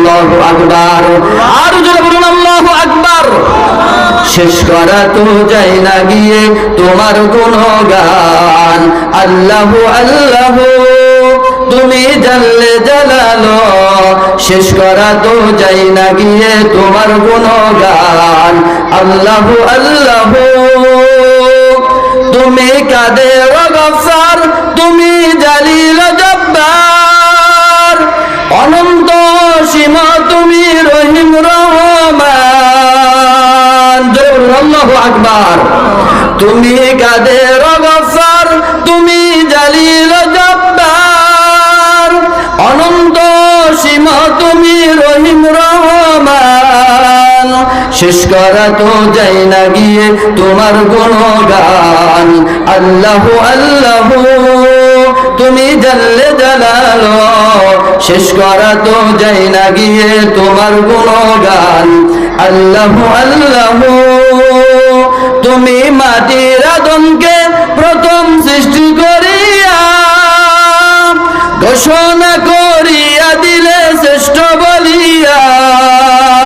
আল্লাহু আকবার। আর জোরে বলুন আল্লাহু আকবার। শেষ করা তো যায় না গিয়ে তোমার গুণগান, আল্লাহু আল্লাহু তুমি জানলে জালালো। শেষ করা তো যায় না গিয়ে তোমার গুণগান, আল্লাহু আল্লাহু তুমি কাদের গফফার, তুমি জালিল জব্বার, অনন্ত সীমা তুমি রহিম রহমান। আল্লাহু আকবার। তুমি কাদের গফফার, তুমি জালিল জব্বার, অনন্ত সীমা তুমি রহিম রহমান। শেষ করা তো যায় না গিয়ে তোমার গুণগান, আল্লাহু আল্লাহু তুমি জানলে জালালো। শেষ করা তো যায় না গিয়ে তোমার গুণগান, আল্লাহু আল্লাহু তুমি মাটির আদমকে প্রথম সৃষ্টি করিয়া ঘোষণা